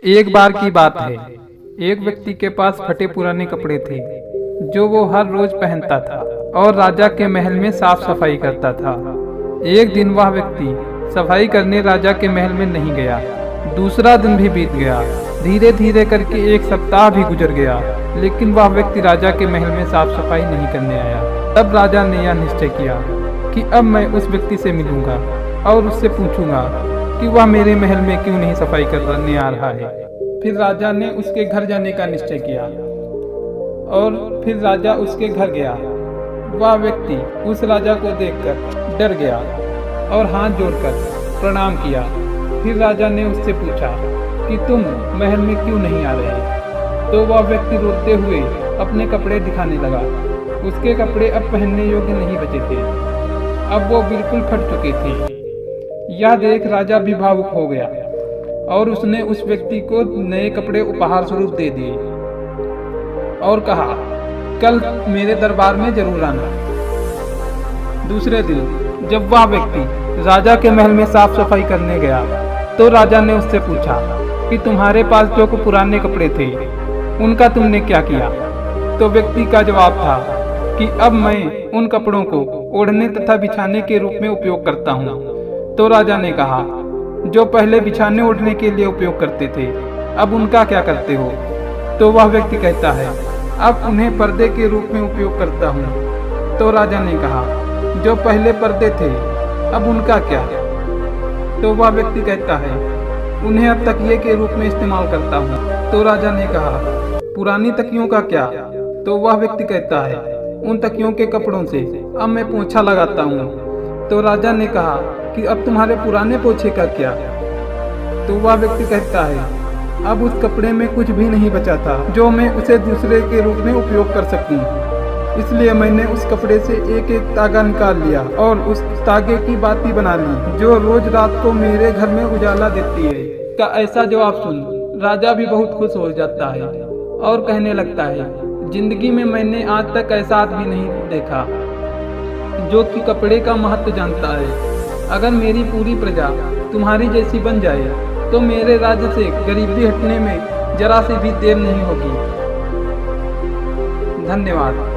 एक बार की बात है। एक व्यक्ति के पास फटे पुराने कपड़े थे जो वो हर रोज पहनता था और राजा के महल में साफ सफाई करता था। एक दिन वह व्यक्ति सफाई करने राजा के महल में नहीं गया। दूसरा दिन भी बीत गया। धीरे धीरे करके एक सप्ताह भी गुजर गया, लेकिन वह व्यक्ति राजा के महल में साफ सफाई नहीं करने आया। तब राजा ने यह निश्चय किया कि अब मैं उस व्यक्ति से मिलूंगा और उससे पूछूंगा कि वह मेरे महल में क्यों नहीं सफाई करने आ रहा है। फिर राजा ने उसके घर जाने का निश्चय किया और फिर राजा उसके घर गया। वह व्यक्ति उस राजा को देखकर डर गया और हाथ जोड़कर प्रणाम किया। फिर राजा ने उससे पूछा कि तुम महल में क्यों नहीं आ रहे। तो वह व्यक्ति रोते हुए अपने कपड़े दिखाने लगा। उसके कपड़े अब पहनने योग्य नहीं बचे थे, अब वो बिल्कुल फट चुके थे। यह देख राजा भी भावुक हो गया और उसने उस व्यक्ति को नए कपड़े उपहार स्वरूप दे दिए और कहा, कल मेरे दरबार में जरूर आना। दूसरे दिन जब वह व्यक्ति राजा के महल में साफ सफाई करने गया तो राजा ने उससे पूछा कि तुम्हारे पास जो पुराने कपड़े थे उनका तुमने क्या किया। तो व्यक्ति का जवाब था कि अब मैं उन कपड़ों को ओढ़ने तथा बिछाने के रूप में उपयोग करता हूँ। तो राजा ने कहा, जो पहले बिछाने ओढ़ने के लिए उपयोग करते थे अब उनका क्या करते हो। तो वह व्यक्ति कहता है, अब उन्हें पर्दे के रूप में उपयोग करता हूँ। तो राजा ने कहा, जो पहले पर्दे थे अब उनका क्या। तो वह व्यक्ति कहता है, उन्हें अब तकिए के रूप में इस्तेमाल करता हूँ। तो राजा ने कहा, पुरानी तकियों का क्या। तो वह व्यक्ति कहता है, उन तकियों के कपड़ों से अब मैं पोंछा लगाता हूँ। तो राजा ने कहा कि अब तुम्हारे पुराने पोछे का क्या। तो वह व्यक्ति कहता है, अब उस कपड़े में कुछ भी नहीं बचा था जो मैं उसे दूसरे के रूप में उपयोग कर सकूं। इसलिए मैंने उस कपड़े से एक एक तागा निकाल लिया और उस तागे की बाती बना ली जो रोज रात को मेरे घर में उजाला देती है। का ऐसा जवाब सुन राजा भी बहुत खुश हो जाता है और कहने लगता है, जिंदगी में मैंने आज तक ऐसा आदमी नहीं देखा जो कि कपड़े का महत्व जानता है। अगर मेरी पूरी प्रजा तुम्हारी जैसी बन जाए तो मेरे राज्य से गरीबी हटने में जरा सी भी देर नहीं होगी। धन्यवाद।